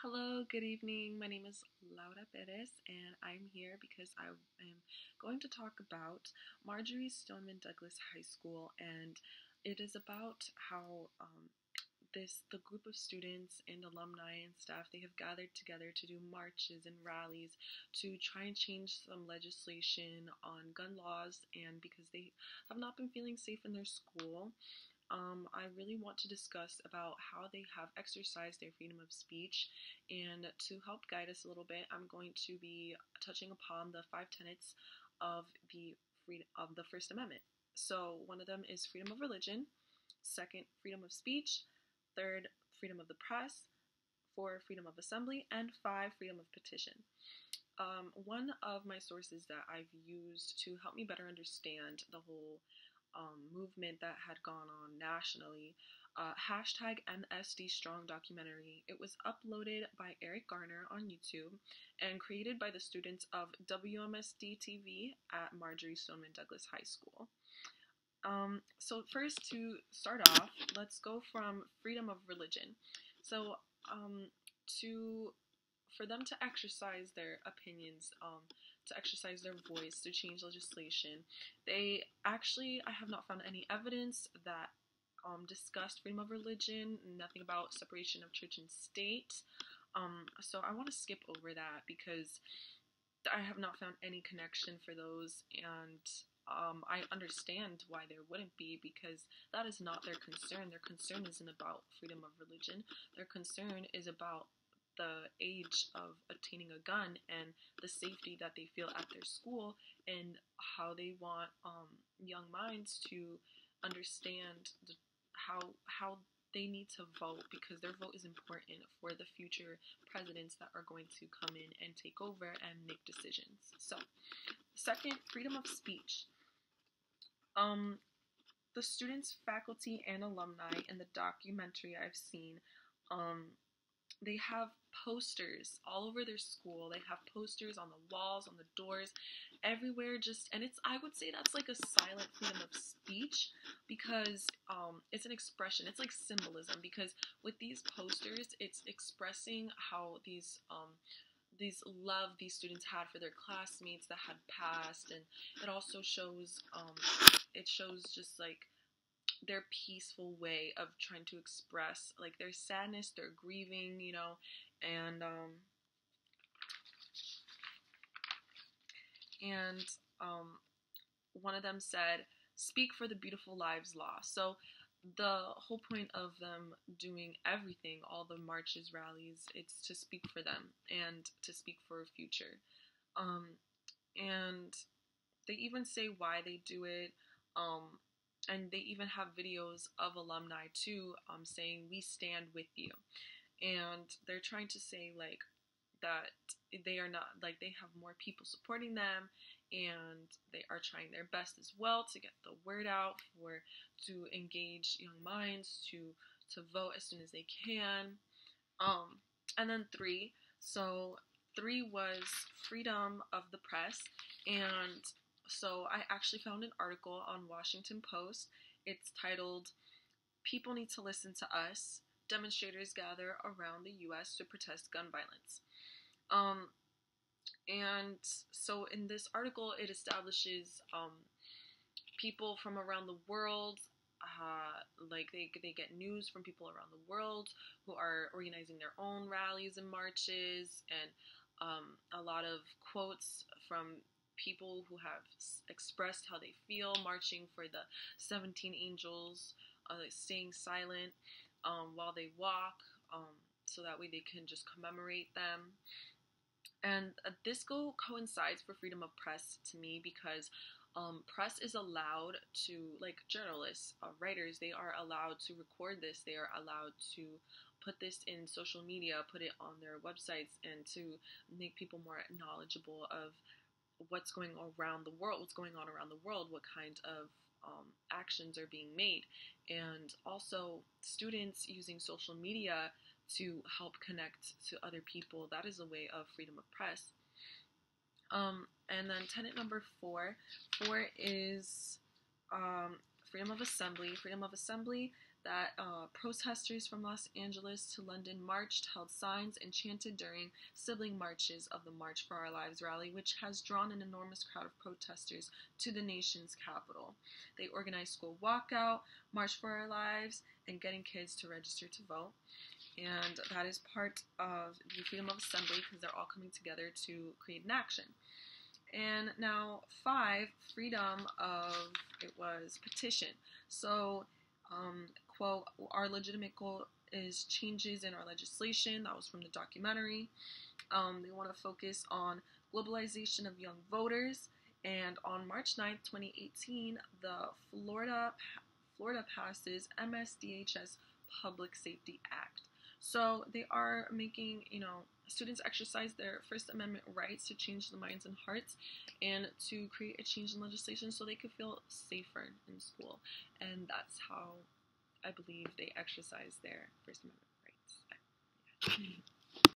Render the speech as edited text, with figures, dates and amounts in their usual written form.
Hello, good evening. My name is Laura Perez, and I'm here because I am going to talk about Marjorie Stoneman Douglas High School, and it is about how the group of students and alumni and staff, they have gathered together to do marches and rallies to try and change some legislation on gun laws, and because they have not been feeling safe in their school. I really want to discuss about how they have exercised their freedom of speech, and to help guide us a little bit, I'm going to be touching upon the five tenets of the First Amendment. So one of them is freedom of religion, second, freedom of speech, third, freedom of the press, four, freedom of assembly, and five, freedom of petition. One of my sources that I've used to help me better understand the whole movement that had gone on nationally, hashtag MSD Strong documentary. It was uploaded by Eric Garner on YouTube and created by the students of WMSD TV at Marjorie Stoneman Douglas High School. So first, to start off, let's go from freedom of religion. So to for them to exercise their opinions, to exercise their voice, to change legislation, I have not found any evidence that discussed freedom of religion, nothing about separation of church and state. So I want to skip over that because I have not found any connection for those, and I understand why there wouldn't be, because that is not their concern. Their concern isn't about freedom of religion. Their concern is about the age of obtaining a gun and the safety that they feel at their school, and how they want young minds to understand how they need to vote, because their vote is important for the future presidents that are going to come in and take over and make decisions. So, second, freedom of speech. The students, faculty, and alumni in the documentary I've seen, they have posters all over their school. They have posters on the walls, on the doors, everywhere. I would say that's like a silent freedom of speech, because it's an expression. It's like symbolism, because with these posters, it's expressing how these love these students had for their classmates that had passed, and it also shows just like their peaceful way of trying to express like their sadness, their grieving, and and one of them said, "Speak for the beautiful lives lost." So the whole point of them doing everything, all the marches, rallies, it's to speak for them and to speak for a future. And they even say why they do it. And they even have videos of alumni too, saying, "We stand with you." And they're trying to say like that they are not, like, they have more people supporting them, and they are trying their best as well to get the word out, to engage young minds to vote as soon as they can. And then three was freedom of the press. And so I actually found an article on Washington Post. It's titled, "People Need to Listen to Us. Demonstrators Gather Around the U.S. to Protest Gun Violence." And so in this article, it establishes people from around the world. Like they get news from people around the world who are organizing their own rallies and marches, and a lot of quotes from people who have expressed how they feel marching for the 17 angels, staying silent while they walk, so that way they can just commemorate them. And this coincides for freedom of press to me, because press is allowed to, like journalists, writers, they are allowed to record this. They are allowed to put this in social media, put it on their websites, and to make people more knowledgeable of what's going on around the world, what kind of actions are being made. And also students using social media to help connect to other people. That is a way of freedom of press. And then tenet number four is freedom of assembly. Freedom of assembly, that protesters from Los Angeles to London marched, held signs, and chanted during sibling marches of the March for Our Lives rally, which has drawn an enormous crowd of protesters to the nation's capital. They organized school walkout, March for Our Lives, and getting kids to register to vote. And that is part of the freedom of assembly because they're all coming together to create an action. And now 5, freedom of, it was petition. So, quote, our legitimate goal is changes in our legislation. That was from the documentary. They want to focus on globalization of young voters. And on March 9th, 2018, the Florida passes MSDHS Public Safety Act. So they are making, students exercise their First Amendment rights to change the minds and hearts and to create a change in legislation so they could feel safer in school. And that's how I believe they exercise their First Amendment rights.